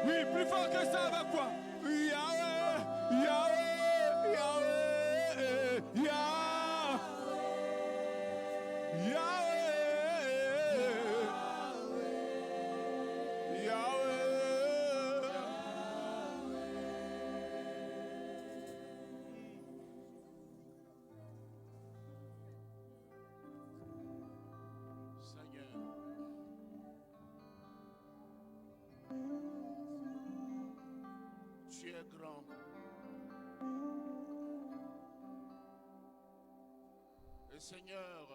Oui, plus fort que ça, avec quoi? Yahweh, Yahweh, Yahweh, Yahweh, Yahweh, Yahweh. Seigneur, tu es grand. Et Seigneur,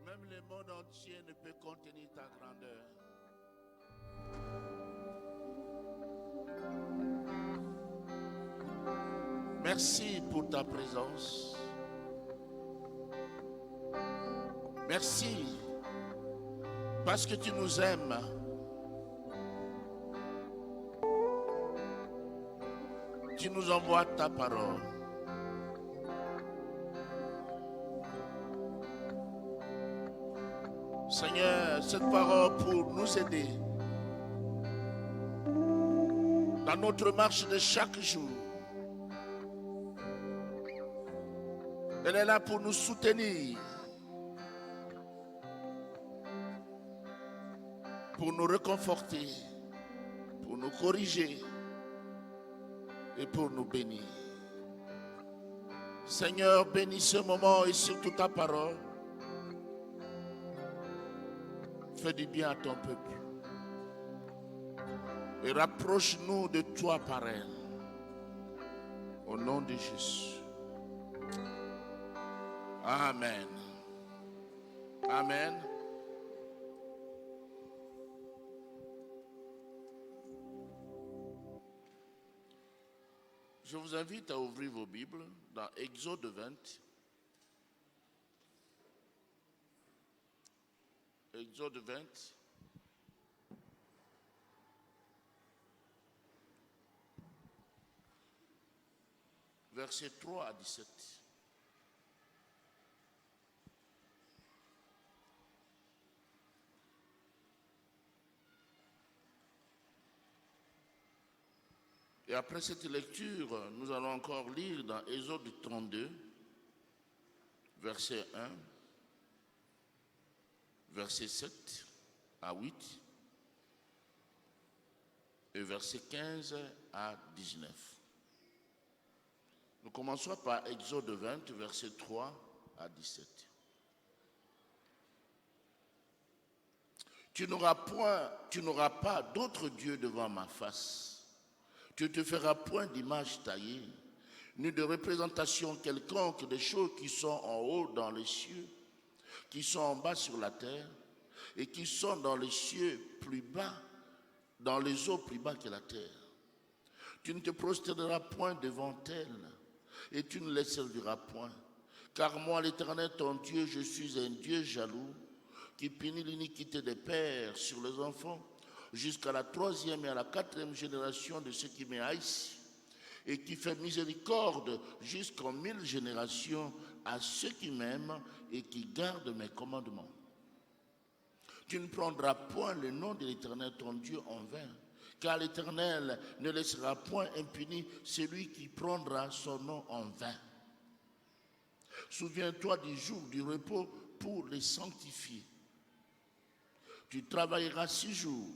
même le monde entier ne peut contenir ta grandeur. Merci pour ta présence. Merci parce que tu nous aimes. Tu nous envoies ta parole. Seigneur, cette parole pour nous aider dans notre marche de chaque jour. Elle est là pour nous soutenir, pour nous réconforter, pour nous corriger et pour nous bénir. Seigneur, bénis ce moment et surtout ta parole. Fais du bien à ton peuple. Et rapproche-nous de toi par elle. Au nom de Jésus. Amen. Amen. Je vous invite à ouvrir vos Bibles dans Exode 20. Exode 20. Versets 3 à 17. Et après cette lecture, nous allons encore lire dans Exode 32, verset 1, verset 7 à 8 et verset 15 à 19. Nous commençons par Exode 20, verset 3 à 17. Tu n'auras pas d'autre Dieu devant ma face. Tu ne te feras point d'image taillée, ni de représentation quelconque des choses qui sont en haut dans les cieux, qui sont en bas sur la terre, et qui sont dans les cieux plus bas, dans les eaux plus bas que la terre. Tu ne te prosterneras point devant elles, et tu ne les serviras point. Car moi, l'Éternel, ton Dieu, je suis un Dieu jaloux, qui punit l'iniquité des pères sur les enfants, jusqu'à la 3e et à la 4e génération de ceux qui me haïssent, et qui fait miséricorde jusqu'en 1000 générations à ceux qui m'aiment et qui gardent mes commandements. Tu ne prendras point le nom de l'Éternel ton Dieu en vain, car l'Éternel ne laissera point impuni celui qui prendra son nom en vain. Souviens-toi du jour du repos pour les sanctifier. Tu travailleras 6 jours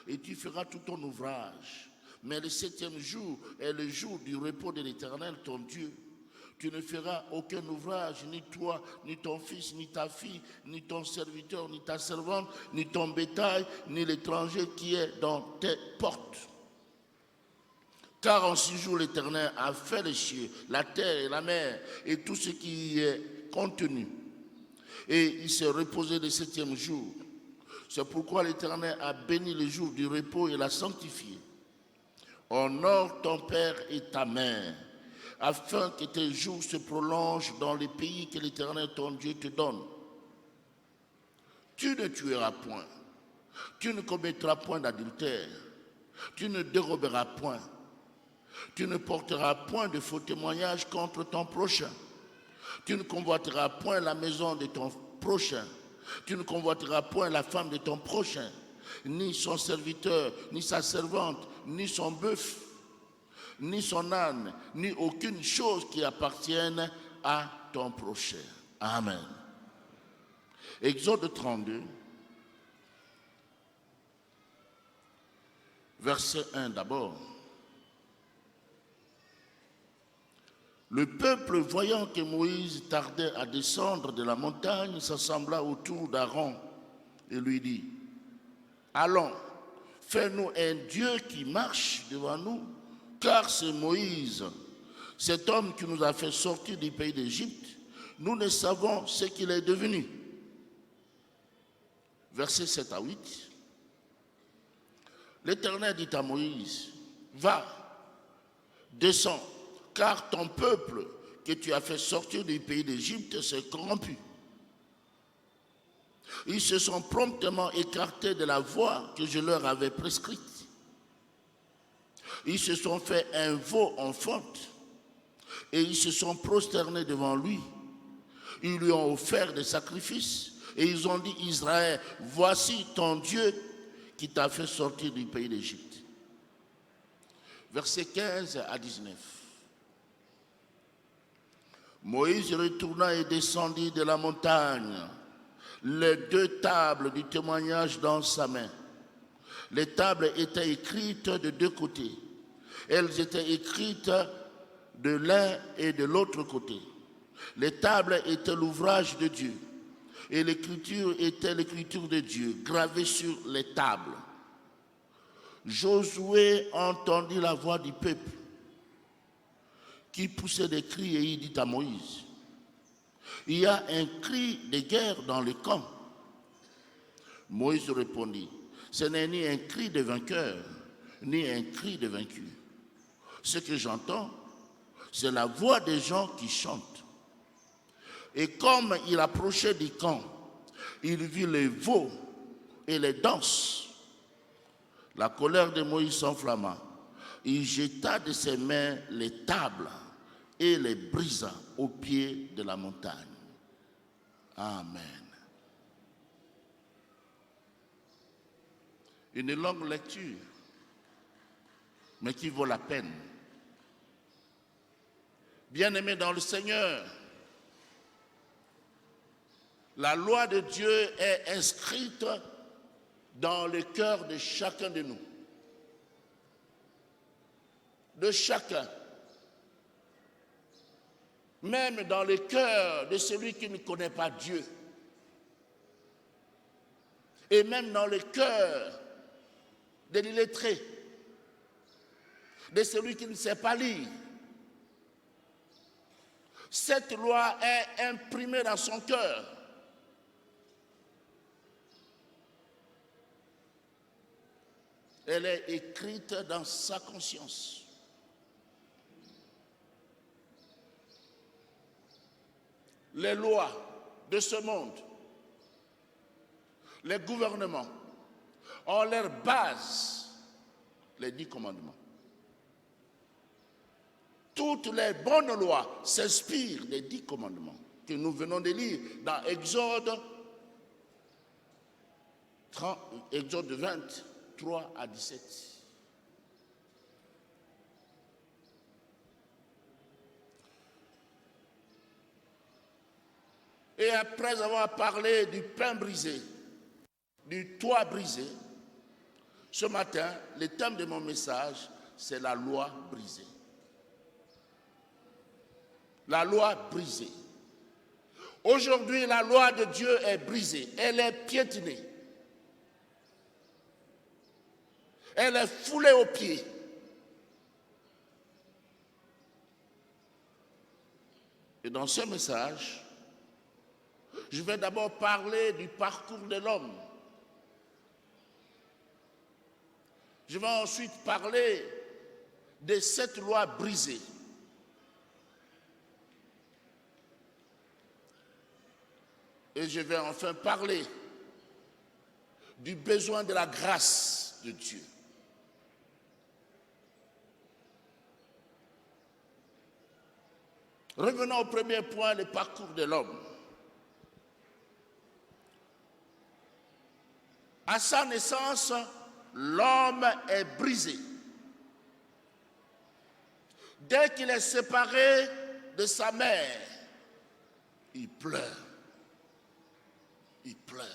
et tu feras tout ton ouvrage. Mais le 7e jour est le jour du repos de l'Éternel, ton Dieu. Tu ne feras aucun ouvrage, ni toi, ni ton fils, ni ta fille, ni ton serviteur, ni ta servante, ni ton bétail, ni l'étranger qui est dans tes portes. Car en 6 jours, l'Éternel a fait les cieux, la terre et la mer, et tout ce qui y est contenu. Et il s'est reposé le 7e jour. C'est pourquoi l'Éternel a béni le jour du repos et l'a sanctifié. Honore ton père et ta mère, afin que tes jours se prolongent dans les pays que l'Éternel ton Dieu te donne. Tu ne tueras point, tu ne commettras point d'adultère, tu ne déroberas point, tu ne porteras point de faux témoignages contre ton prochain, tu ne convoiteras point la maison de ton prochain, tu ne convoiteras point la femme de ton prochain, ni son serviteur, ni sa servante, ni son bœuf, ni son âne, ni aucune chose qui appartienne à ton prochain. Amen. Exode 32, verset 1 d'abord. Le peuple, voyant que Moïse tardait à descendre de la montagne, s'assembla autour d'Aaron et lui dit, « Allons, fais-nous un Dieu qui marche devant nous, car c'est Moïse, cet homme qui nous a fait sortir du pays d'Égypte. Nous ne savons ce qu'il est devenu. » Versets 7 à 8. L'Éternel dit à Moïse, « Va, descends, car ton peuple que tu as fait sortir du pays d'Égypte s'est corrompu. Ils se sont promptement écartés de la voie que je leur avais prescrite. Ils se sont fait un veau en fonte et ils se sont prosternés devant lui. Ils lui ont offert des sacrifices et ils ont dit, Israël, voici ton Dieu qui t'a fait sortir du pays d'Égypte. » Versets 15 à 19. Moïse retourna et descendit de la montagne, les 2 tables du témoignage dans sa main. Les tables étaient écrites de 2 côtés. Elles étaient écrites de l'un et de l'autre côté. Les tables étaient l'ouvrage de Dieu et l'écriture était l'écriture de Dieu gravée sur les tables. Josué entendit la voix du peuple qui poussait des cris et il dit à Moïse, « Il y a un cri de guerre dans le camp. » Moïse répondit, « Ce n'est ni un cri de vainqueur, ni un cri de vaincu. Ce que j'entends, c'est la voix des gens qui chantent. » Et comme il approchait du camp, il vit les veaux et les danses. La colère de Moïse s'enflamma. Il jeta de ses mains les tables et les brisa au pied de la montagne. Amen. Une longue lecture, mais qui vaut la peine. Bien-aimés dans le Seigneur, la loi de Dieu est inscrite dans le cœur de chacun de nous. De chacun. Même dans le cœur de celui qui ne connaît pas Dieu. Et même dans le cœur de l'illettré, de celui qui ne sait pas lire. Cette loi est imprimée dans son cœur. Elle est écrite dans sa conscience. Les lois de ce monde, les gouvernements ont leur base, les 10 commandements. Toutes les bonnes lois s'inspirent des 10 commandements que nous venons de lire dans Exode 23 à 17. Et après avoir parlé du pain brisé, du toit brisé, ce matin, le thème de mon message, c'est la loi brisée. La loi brisée. Aujourd'hui, la loi de Dieu est brisée. Elle est piétinée. Elle est foulée aux pieds. Et dans ce message, je vais d'abord parler du parcours de l'homme. Je vais ensuite parler de cette loi brisée. Et je vais enfin parler du besoin de la grâce de Dieu. Revenons au premier point, le parcours de l'homme. À sa naissance, l'homme est brisé. Dès qu'il est séparé de sa mère, il pleure. Il pleure.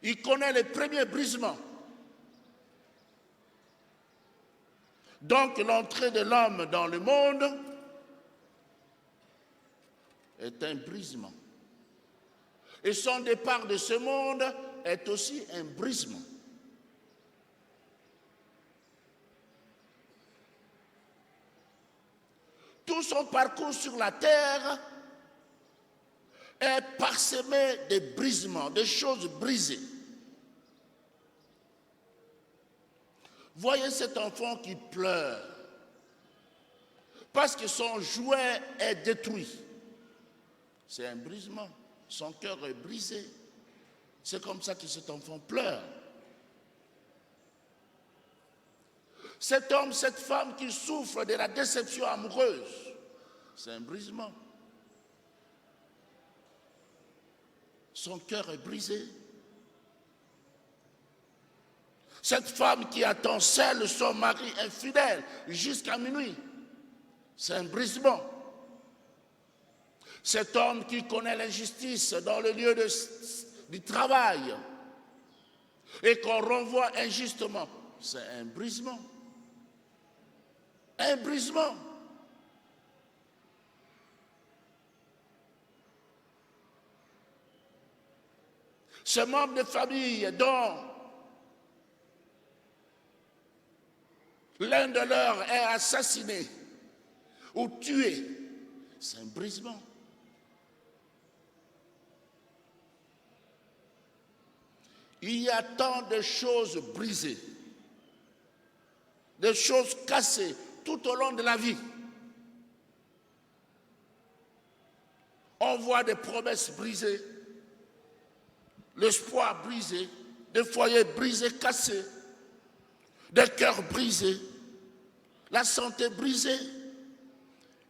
Il connaît les premiers brisements. Donc l'entrée de l'homme dans le monde est un brisement. Et son départ de ce monde est aussi un brisement. Tout son parcours sur la terre est parsemé de brisements, de choses brisées. Voyez cet enfant qui pleure parce que son jouet est détruit. C'est un brisement. Son cœur est brisé. C'est comme ça que cet enfant pleure. Cet homme, cette femme qui souffre de la déception amoureuse, c'est un brisement. Son cœur est brisé. Cette femme qui attend seule son mari infidèle jusqu'à minuit, c'est un brisement. Cet homme qui connaît l'injustice dans le lieu du travail et qu'on renvoie injustement, c'est un brisement. Un brisement. Ce membre de famille dont l'un de leurs est assassiné ou tué, c'est un brisement. Il y a tant de choses brisées, de choses cassées tout au long de la vie. On voit des promesses brisées, l'espoir brisé, des foyers brisés, cassés, des cœurs brisés, la santé brisée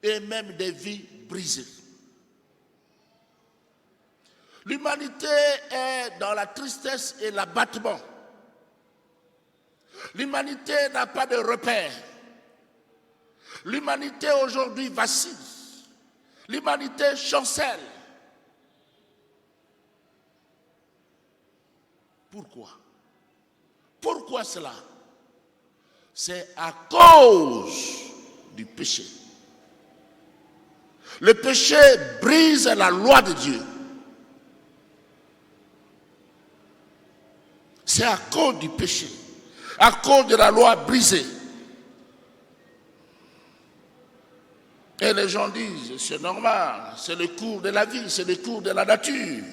et même des vies brisées. L'humanité est dans la tristesse et l'abattement. L'humanité n'a pas de repère. L'humanité aujourd'hui vacille. L'humanité chancelle. Pourquoi? Pourquoi cela? C'est à cause du péché. Le péché brise la loi de Dieu. C'est à cause du péché, à cause de la loi brisée. Et les gens disent, c'est normal, c'est le cours de la vie, c'est le cours de la nature.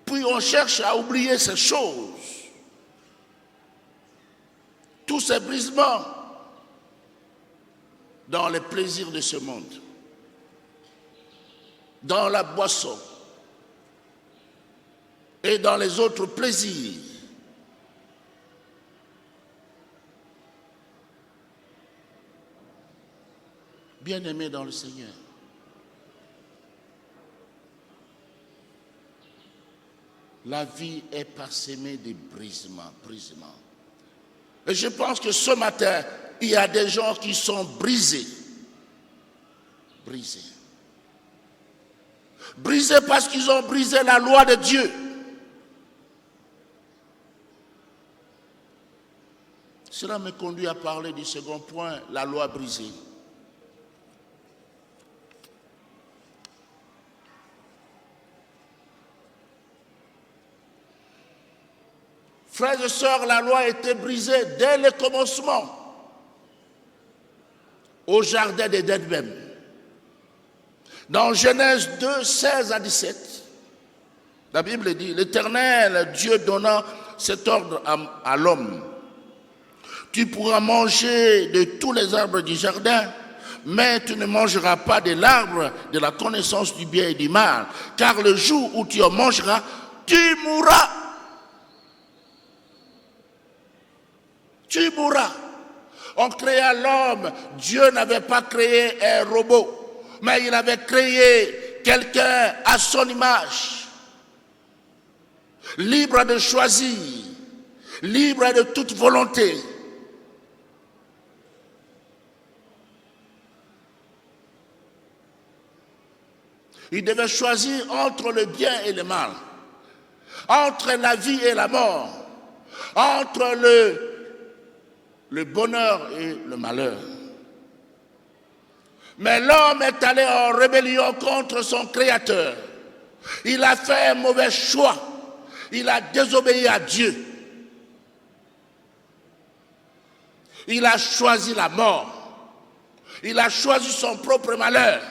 Puis on cherche à oublier ces choses. Tous ces brisements dans les plaisirs de ce monde, dans la boisson et dans les autres plaisirs. Bien-aimés dans le Seigneur, la vie est parsemée de brisements. Et je pense que ce matin, il y a des gens qui sont brisés. Brisés parce qu'ils ont brisé la loi de Dieu. Cela me conduit à parler du second point, la loi brisée. Frères et sœurs, la loi a été brisée dès le commencement, au jardin d'Éden même. Dans Genèse 2, 16 à 17, la Bible dit, l'Éternel Dieu donna cet ordre à l'homme. Tu pourras manger de tous les arbres du jardin, mais tu ne mangeras pas de l'arbre de la connaissance du bien et du mal, car le jour où tu en mangeras, tu mourras. Tu mourras. On créa l'homme. Dieu n'avait pas créé un robot, mais il avait créé quelqu'un à son image, libre de choisir, libre de toute volonté. Il devait choisir entre le bien et le mal, entre la vie et la mort, entre le bonheur et le malheur. Mais l'homme est allé en rébellion contre son Créateur. Il a fait un mauvais choix. Il a désobéi à Dieu. Il a choisi la mort. Il a choisi son propre malheur.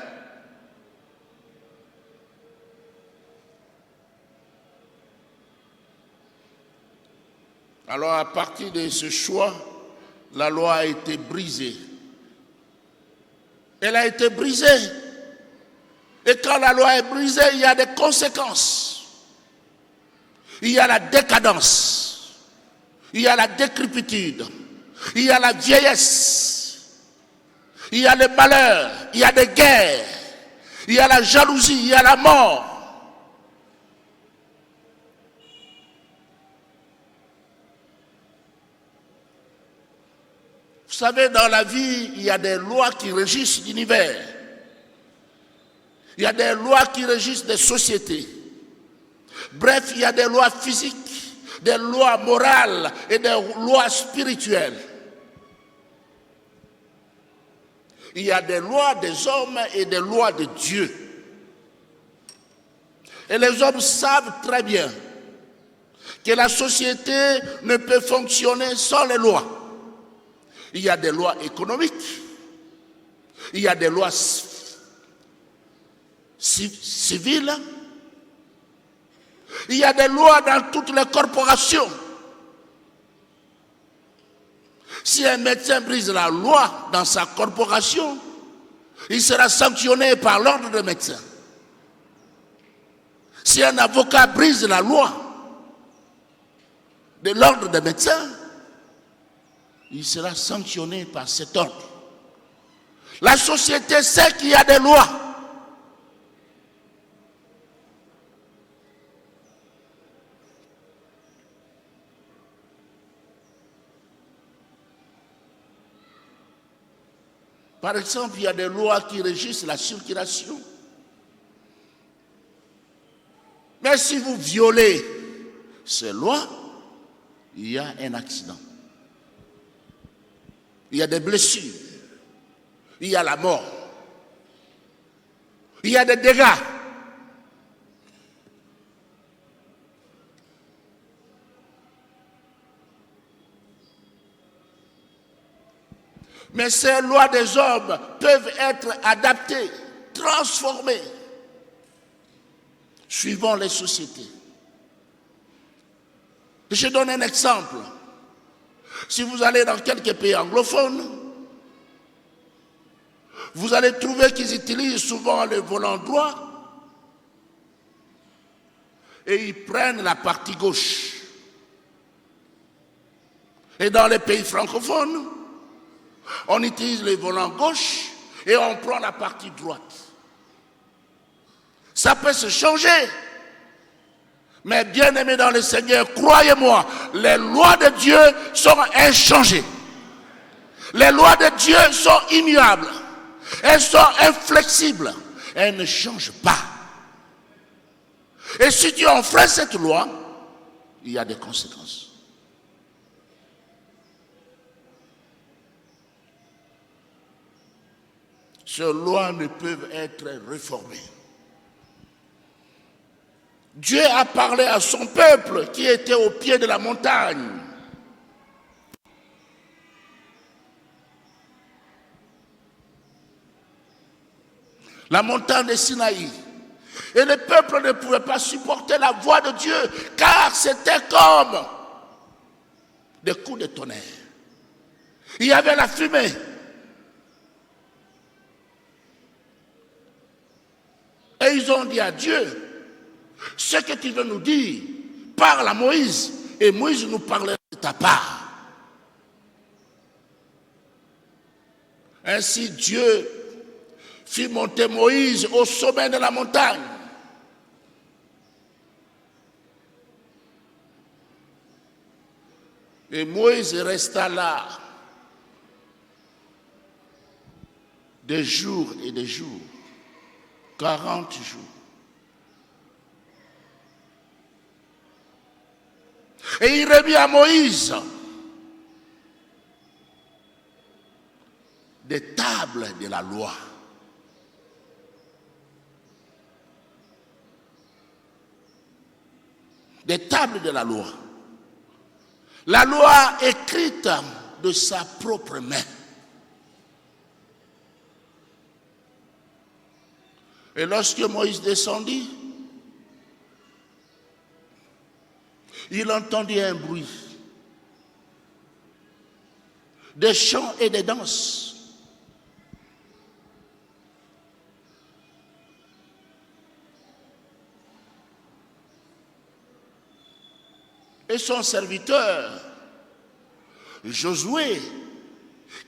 Alors à partir de ce choix, la loi a été brisée. Elle a été brisée. Et quand la loi est brisée, il y a des conséquences. Il y a la décadence. Il y a la décrépitude. Il y a la vieillesse. Il y a le malheur. Il y a des guerres. Il y a la jalousie. Il y a la mort. Vous savez, dans la vie, il y a des lois qui régissent l'univers. Il y a des lois qui régissent des sociétés. Bref, il y a des lois physiques, des lois morales et des lois spirituelles. Il y a des lois des hommes et des lois de Dieu. Et les hommes savent très bien que la société ne peut fonctionner sans les lois. Il y a des lois économiques, il y a des lois civiles, il y a des lois dans toutes les corporations. Si un médecin brise la loi dans sa corporation, il sera sanctionné par l'ordre des médecins. Si un avocat brise la loi de l'ordre des médecins, il sera sanctionné par cet ordre. La société sait qu'il y a des lois. Par exemple, il y a des lois qui régissent la circulation. Mais si vous violez ces lois, il y a un accident. Il y a des blessures. Il y a la mort. Il y a des dégâts. Mais ces lois des hommes peuvent être adaptées, transformées, suivant les sociétés. Je donne un exemple. Si vous allez dans quelques pays anglophones, vous allez trouver qu'ils utilisent souvent le volant droit et ils prennent la partie gauche. Et dans les pays francophones, on utilise le volant gauche et on prend la partie droite. Ça peut se changer. Mais bien aimés dans le Seigneur, croyez-moi, les lois de Dieu sont inchangées. Les lois de Dieu sont immuables. Elles sont inflexibles. Elles ne changent pas. Et si tu enfreins cette loi, il y a des conséquences. Ces lois ne peuvent être réformées. Dieu a parlé à son peuple qui était au pied de la montagne. La montagne de Sinaï. Et le peuple ne pouvait pas supporter la voix de Dieu, car c'était comme des coups de tonnerre. Il y avait la fumée. Et ils ont dit à Dieu, ce que tu veux nous dire, parle à Moïse, et Moïse nous parlera de ta part. Ainsi Dieu fit monter Moïse au sommet de la montagne. Et Moïse resta là des jours et des jours, 40 jours. Et il remit à Moïse des tables de la loi. Des tables de la loi. La loi écrite de sa propre main. Et lorsque Moïse descendit, il entendit un bruit, des chants et des danses. Et son serviteur, Josué,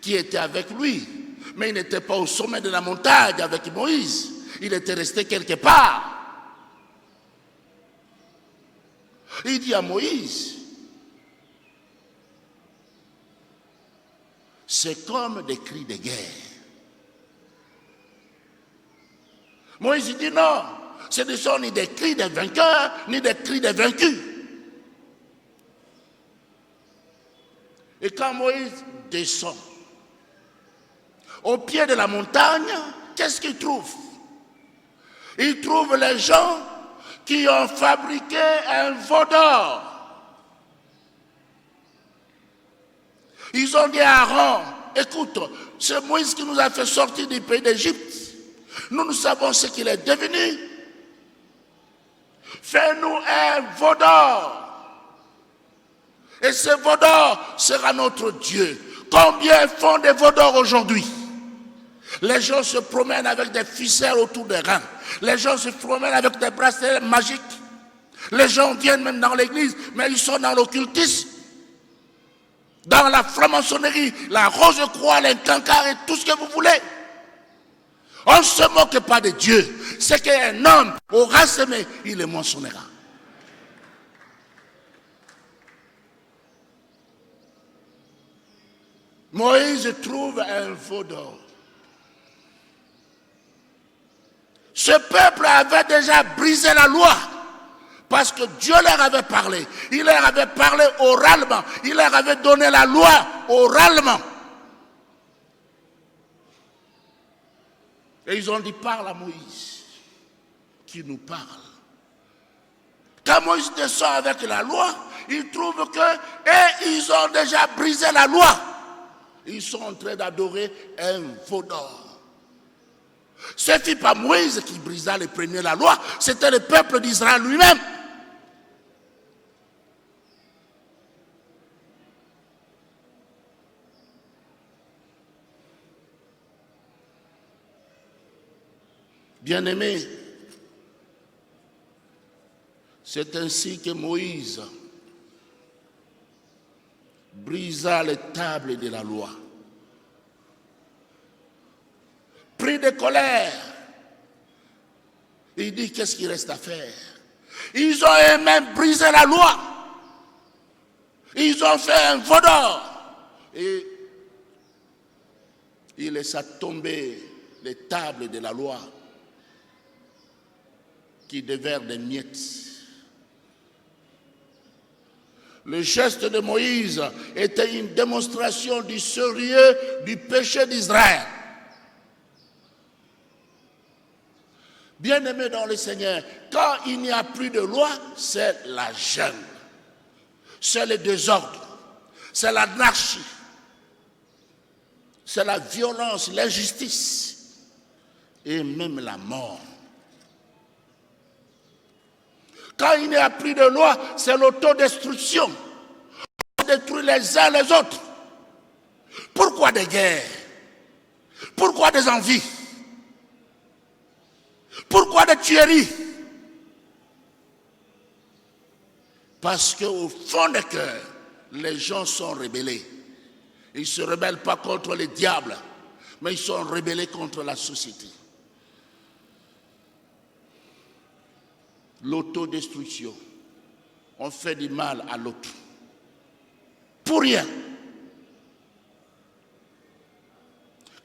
qui était avec lui, mais il n'était pas au sommet de la montagne avec Moïse, il était resté quelque part. Il dit à Moïse, c'est comme des cris de guerre. Moïse dit non, ce ne sont ni des cris des vainqueurs, ni des cris des vaincus. Et quand Moïse descend au pied de la montagne, qu'est-ce qu'il trouve? Il trouve les gens qui ont fabriqué un veau d'or. Ils ont dit à Aaron, écoute, c'est Moïse qui nous a fait sortir du pays d'Égypte. Nous savons ce qu'il est devenu. Fais-nous un veau d'or. Et ce veau d'or sera notre Dieu. Combien font des veaux d'or aujourd'hui? Les gens se promènent avec des ficelles autour des reins. Les gens se promènent avec des bracelets magiques. Les gens viennent même dans l'église, mais ils sont dans l'occultisme, dans la franc-maçonnerie, la rose-croix, les cancars et tout ce que vous voulez. On ne se moque pas de Dieu. C'est qu'un homme aura semé, il le moissonnera. Moïse trouve un veau d'or. Ce peuple avait déjà brisé la loi parce que Dieu leur avait parlé. Il leur avait parlé oralement. Il leur avait donné la loi oralement. Et ils ont dit, parle à Moïse qui nous parle. Quand Moïse descend avec la loi, ils trouvent que ils ont déjà brisé la loi. Ils sont en train d'adorer un veau d'or. Ce n'est pas Moïse qui brisa le premier la loi, c'était le peuple d'Israël lui-même. Bien-aimés, c'est ainsi que Moïse brisa les tables de la loi. Pris de colère, il dit qu'est-ce qu'il reste à faire? Ils ont eux-mêmes brisé la loi. Ils ont fait un veau d'or. Et il laissa tomber les tables de la loi qui devinrent des miettes. Le geste de Moïse était une démonstration du sérieux du péché d'Israël. Bien-aimés dans le Seigneur, quand il n'y a plus de loi, c'est la jungle, c'est le désordre, c'est l'anarchie, c'est la violence, l'injustice et même la mort. Quand il n'y a plus de loi, c'est l'autodestruction. On détruit les uns les autres. Pourquoi des guerres? Pourquoi des envies? Pourquoi des tueries? Parce qu'au fond du cœur, les gens sont rebellés. Ils ne se rebellent pas contre le diable, mais ils sont rebellés contre la société. L'autodestruction. On fait du mal à l'autre. Pour rien.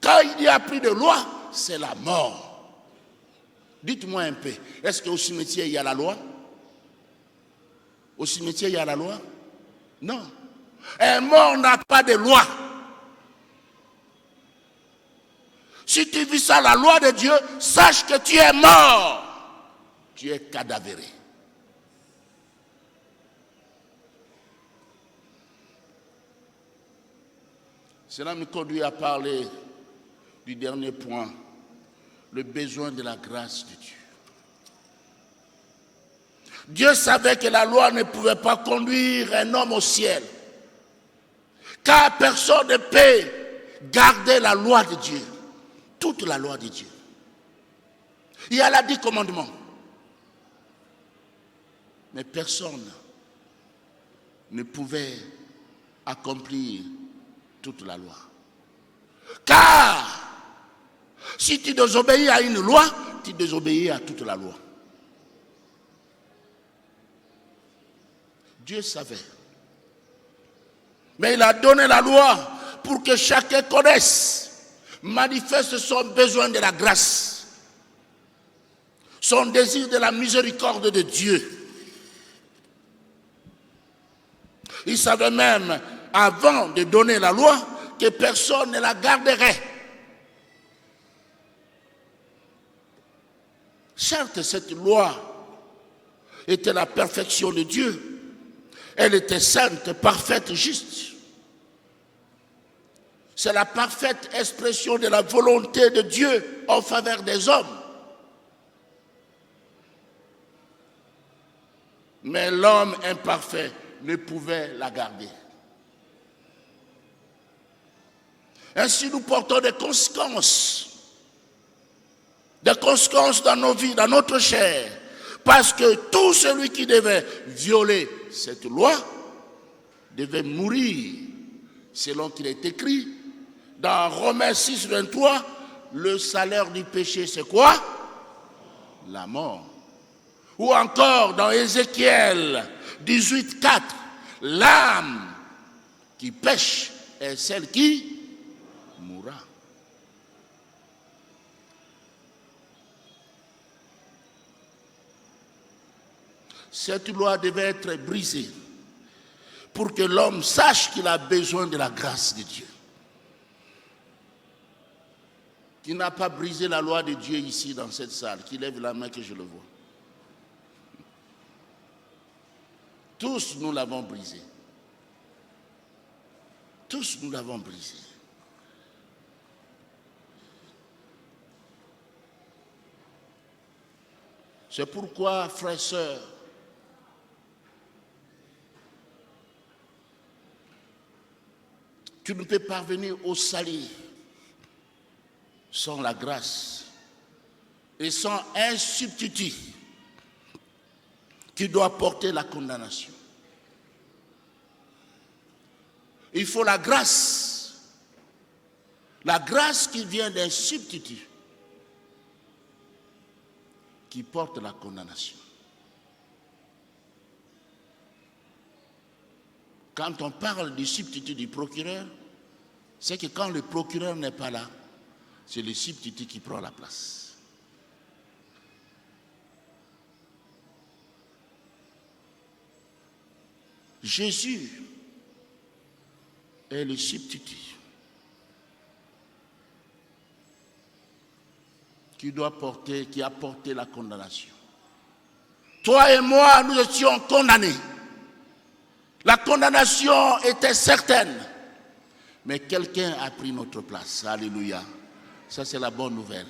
Quand il n'y a plus de loi, c'est la mort. Dites-moi un peu, est-ce qu'au cimetière, il y a la loi? Au cimetière, il y a la loi? Non. Un mort n'a pas de loi. Si tu vis ça, la loi de Dieu, sache que tu es mort. Tu es cadavéré. Cela me conduit à parler du dernier point, le besoin de la grâce de Dieu. Dieu savait que la loi ne pouvait pas conduire un homme au ciel, car personne ne peut garder la loi de Dieu, toute la loi de Dieu. Il y a les 10 commandements, mais personne ne pouvait accomplir toute la loi. Car si tu désobéis à une loi, tu désobéis à toute la loi. Dieu savait. Mais il a donné la loi pour que chacun connaisse, manifeste son besoin de la grâce, son désir de la miséricorde de Dieu. Il savait même, avant de donner la loi, que personne ne la garderait. Certes, cette loi était la perfection de Dieu. Elle était sainte, parfaite, juste. C'est la parfaite expression de la volonté de Dieu en faveur des hommes. Mais l'homme imparfait ne pouvait la garder. Ainsi, nous portons des conséquences dans nos vies, dans notre chair, parce que tout celui qui devait violer cette loi devait mourir, selon qu'il est écrit dans Romains 6, 23, le salaire du péché, c'est quoi? La mort. Ou encore dans Ézéchiel 18, 4, l'âme qui pêche est celle qui mourra. Cette loi devait être brisée pour que l'homme sache qu'il a besoin de la grâce de Dieu. Qui n'a pas brisé la loi de Dieu ici dans cette salle, qui lève la main que je le vois. Tous nous l'avons brisé. Tous nous l'avons brisé. C'est pourquoi, frères et sœurs, tu ne peux parvenir au salut sans la grâce et sans un substitut qui doit porter la condamnation. Il faut la grâce qui vient d'un substitut qui porte la condamnation. Quand on parle du substitut du procureur, c'est que quand le procureur n'est pas là, c'est le substitut qui prend la place. Jésus est le substitut qui a porté la condamnation. Toi et moi, nous étions condamnés. La condamnation était certaine, mais quelqu'un a pris notre place. Alléluia. Ça, c'est la bonne nouvelle.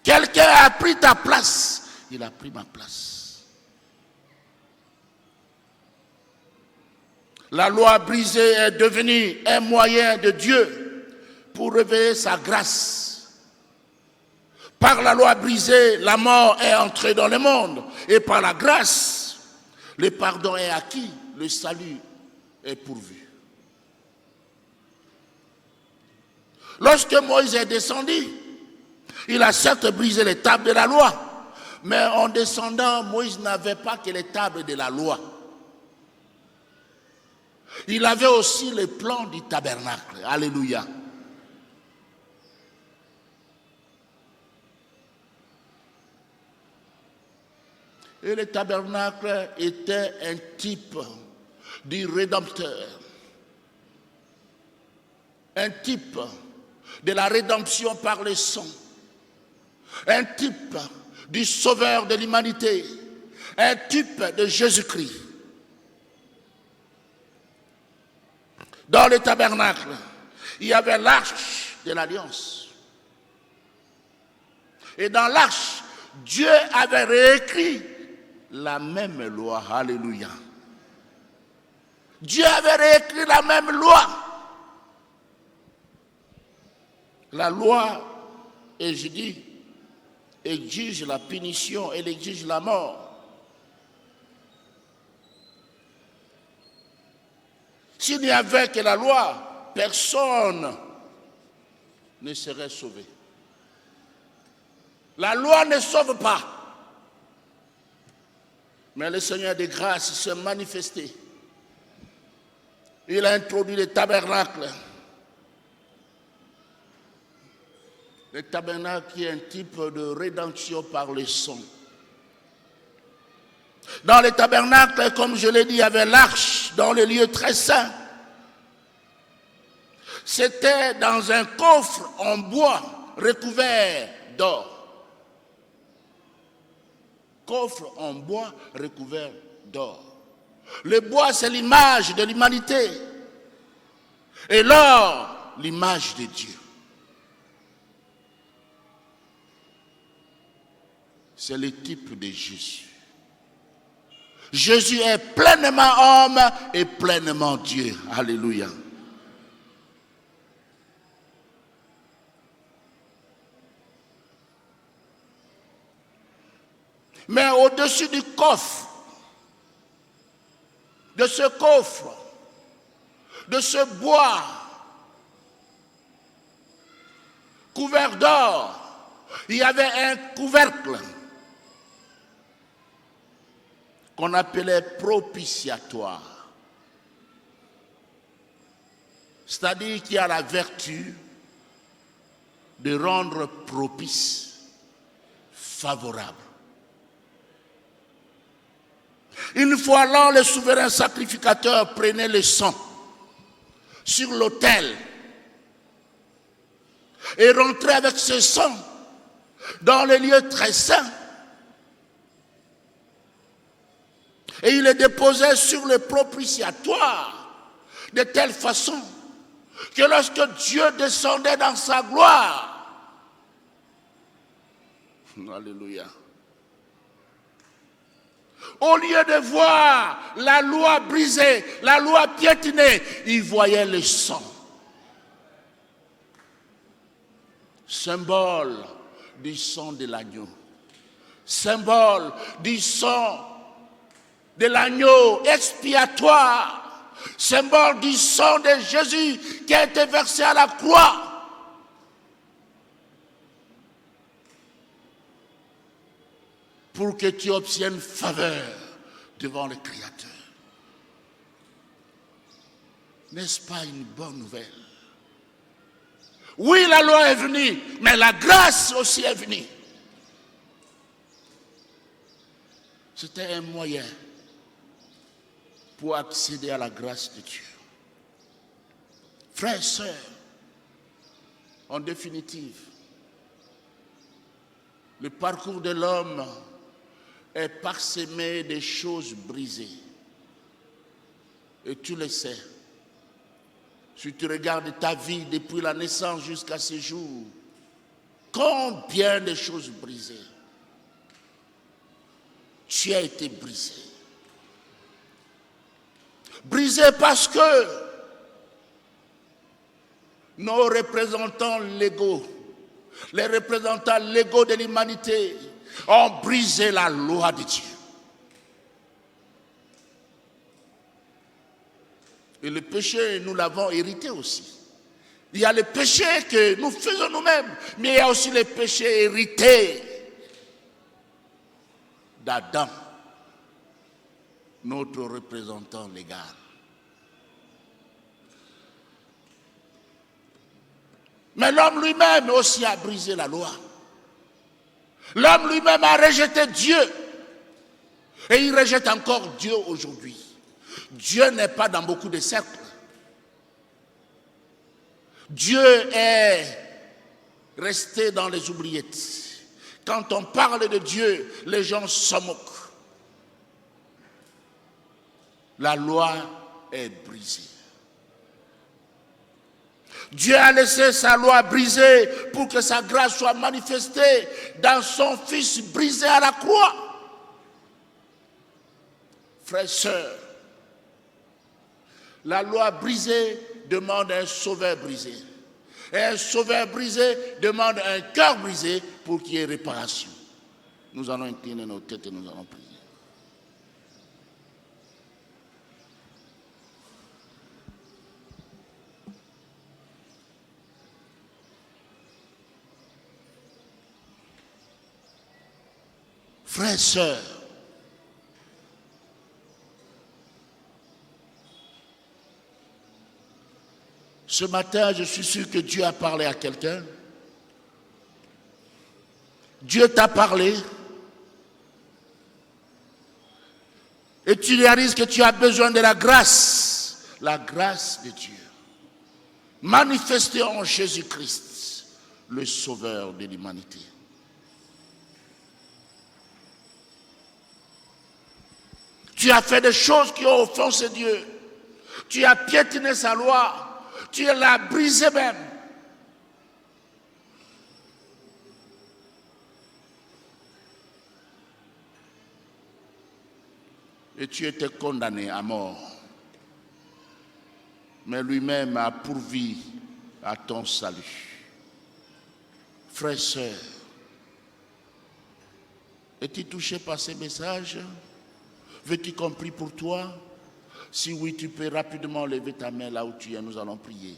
Quelqu'un a pris ta place. Il a pris ma place. La loi brisée est devenue un moyen de Dieu pour révéler sa grâce. Par la loi brisée, la mort est entrée dans le monde. Et par la grâce, le pardon est acquis, le salut est pourvu. Lorsque Moïse est descendu, il a certes brisé les tables de la loi, Mais en descendant, Moïse n'avait pas que les tables de la loi. Il avait aussi le plan du tabernacle. Alléluia. Et le tabernacle était un type du Rédempteur. Un type de la rédemption par le sang. Un type du Sauveur de l'humanité. Un type de Jésus-Christ. Dans le tabernacle, il y avait l'arche de l'alliance. Et dans l'arche, Dieu avait réécrit la même loi. Alléluia. Dieu avait réécrit la même loi. La loi exige la punition, elle exige la mort. S'il n'y avait que la loi, personne ne serait sauvé. La loi ne sauve pas. Mais le Seigneur de grâce s'est manifesté. Il a introduit le tabernacle. Le tabernacle qui est un type de rédemption par le sang. Dans le tabernacle, comme je l'ai dit, il y avait l'arche dans le lieu très saint. C'était dans un coffre en bois recouvert d'or. Coffre en bois recouvert d'or. Le bois, c'est l'image de l'humanité. Et l'or, l'image de Dieu. C'est le type de Jésus. Jésus est pleinement homme et pleinement Dieu. Alléluia. Mais au-dessus du coffre, de ce coffre, de ce bois couvert d'or, il y avait un couvercle qu'on appelait propitiatoire. C'est-à-dire qui a la vertu de rendre propice, favorable. Une fois là, le souverain sacrificateur prenait le sang sur l'autel et rentrait avec ce sang dans le lieu très saint. Et il le déposait sur le propitiatoire de telle façon que lorsque Dieu descendait dans sa gloire, alléluia, au lieu de voir la loi brisée, la loi piétinée, il voyait le sang. Symbole du sang de l'agneau. Symbole du sang de l'agneau expiatoire. Symbole du sang de Jésus qui a été versé à la croix. Pour que tu obtiennes faveur devant le Créateur. N'est-ce pas une bonne nouvelle? Oui, la loi est venue, mais la grâce aussi est venue. C'était un moyen pour accéder à la grâce de Dieu. Frères et sœurs, en définitive, le parcours de l'homme est parsemé de choses brisées. Et tu le sais. Si tu regardes ta vie depuis la naissance jusqu'à ce jour, combien de choses brisées. Tu as été brisé. Brisé parce que nos représentants légaux, les représentants légaux de l'humanité ont brisé la loi de Dieu. Et le péché, nous l'avons hérité aussi. Il y a le péché que nous faisons nous-mêmes, mais il y a aussi le péché hérité. d'Adam, notre représentant légal. Mais l'homme lui-même aussi a brisé la loi. L'homme lui-même a rejeté Dieu. Et il rejette encore Dieu aujourd'hui. Dieu n'est pas dans beaucoup de cercles. Dieu est resté dans les oubliettes. Quand on parle de Dieu, les gens s'en moquent. La loi est brisée. Dieu a laissé sa loi brisée pour que sa grâce soit manifestée dans son Fils brisé à la croix. Frères et sœurs, la loi brisée demande un sauveur brisé. Et un sauveur brisé demande un cœur brisé pour qu'il y ait réparation. Nous allons incliner nos têtes et nous allons prier. Frères et sœurs, ce matin, je suis sûr que Dieu a parlé à quelqu'un. Dieu t'a parlé. Et tu réalises que tu as besoin de la grâce de Dieu, manifestée en Jésus-Christ, le Sauveur de l'humanité. Tu as fait des choses qui ont offensé Dieu. Tu as piétiné sa loi. Tu l'as brisé même. Et tu étais condamné à mort. Mais lui-même a pourvu à ton salut. Frères et sœurs, es-tu touché par ces messages? Veux-tu qu'on prie pour toi? Si oui, tu peux rapidement lever ta main là où tu es, nous allons prier.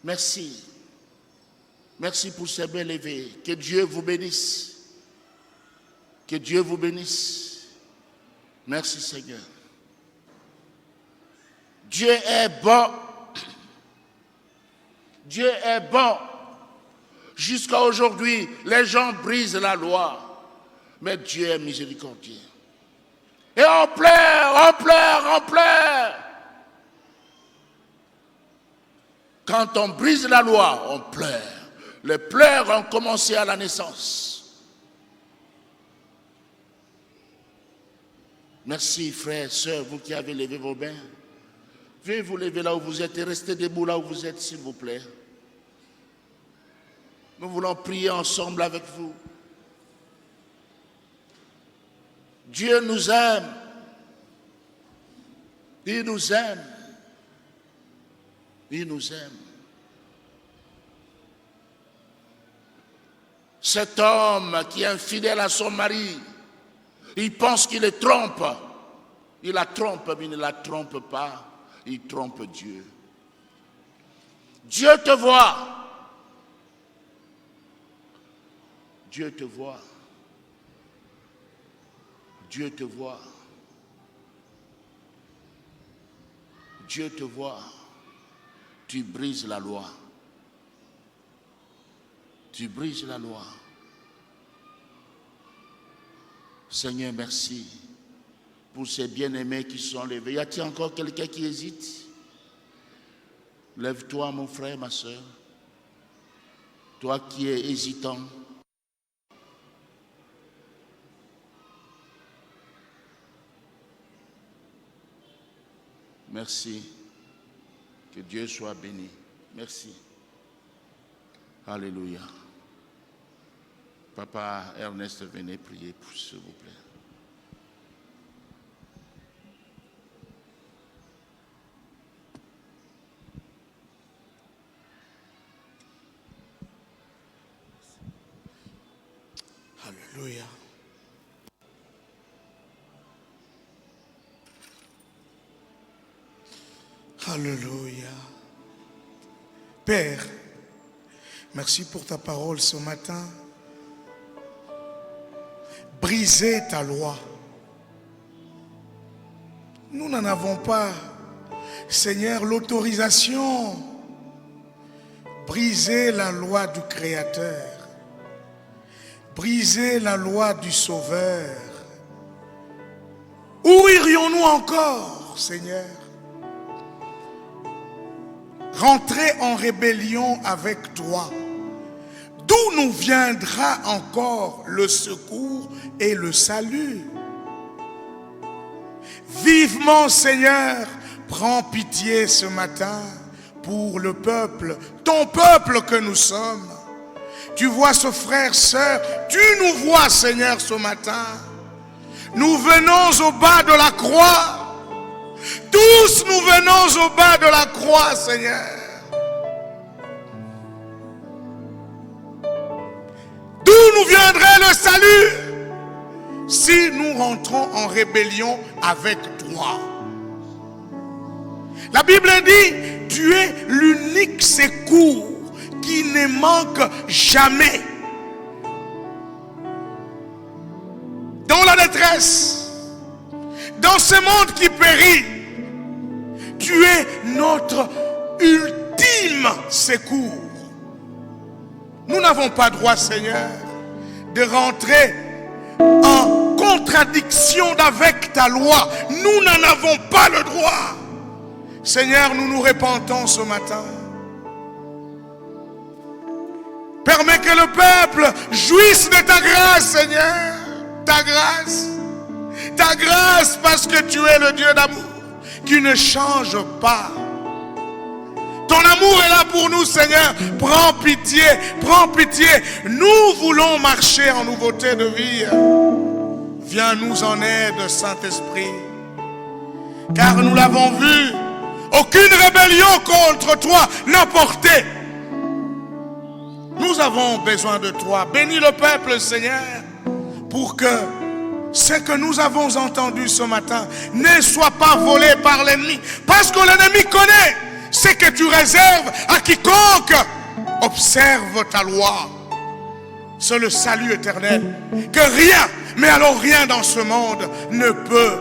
Merci. Merci pour ces mains levées. Que Dieu vous bénisse. Que Dieu vous bénisse. Merci Seigneur. Dieu est bon. Dieu est bon. Jusqu'à aujourd'hui, les gens brisent la loi. Mais Dieu est miséricordieux. Et on pleure, on pleure, on pleure. Quand on brise la loi, on pleure. Les pleurs ont commencé à la naissance. Merci frères, sœurs, vous qui avez levé vos mains. Veuillez vous lever là où vous êtes et restez debout là où vous êtes, s'il vous plaît. Nous voulons prier ensemble avec vous. Dieu nous aime. Il nous aime. Il nous aime. Cet homme qui est infidèle à son mari, il pense qu'il le trompe. Il la trompe, mais il ne la trompe pas. Il trompe Dieu. Dieu te voit. Dieu te voit. Dieu te voit. Dieu te voit. Tu brises la loi. Tu brises la loi. Seigneur, merci pour ces bien-aimés qui sont levés. Y a-t-il encore quelqu'un qui hésite? Lève-toi, mon frère, ma soeur. Toi qui es hésitant. Merci. Que Dieu soit béni. Merci. Alléluia. Papa Ernest, venez prier, s'il vous plaît. Alléluia. Alléluia. Père, merci pour ta parole ce matin. briser ta loi. Nous n'en avons pas, Seigneur, l'autorisation. Briser la loi du Créateur. Briser la loi du Sauveur. Où irions-nous encore, Seigneur? Rentrer en rébellion avec toi. D'où nous viendra encore le secours et le salut? Vivement, Seigneur, prends pitié ce matin pour le peuple, ton peuple que nous sommes. Tu vois ce frère, sœur, tu nous vois, Seigneur, ce matin. Nous venons au bas de la croix. Tous nous venons au bas de la croix, Seigneur. D'où nous viendrait le salut si nous rentrons en rébellion avec toi? La Bible dit, tu es l'unique secours qui ne manque jamais. Dans la détresse, dans ce monde qui périt, tu es notre ultime secours. Nous n'avons pas droit, Seigneur, de rentrer en contradiction avec ta loi. Nous n'en avons pas le droit. Seigneur, nous nous repentons ce matin. Permets que le peuple jouisse de ta grâce, Seigneur. Ta grâce. Ta grâce parce que tu es le Dieu d'amour qui ne change pas. Ton amour est là pour nous, Seigneur. Prends pitié, prends pitié. Nous voulons marcher en nouveauté de vie. Viens nous en aide, Saint-Esprit. Car nous l'avons vu, aucune rébellion contre toi n'a porté. Nous avons besoin de toi. Bénis le peuple, Seigneur, pour que ce que nous avons entendu ce matin ne soit pas volé par l'ennemi. Parce que l'ennemi connaît ce que tu réserves à quiconque observe ta loi. C'est le salut éternel que rien, mais alors rien dans ce monde ne peut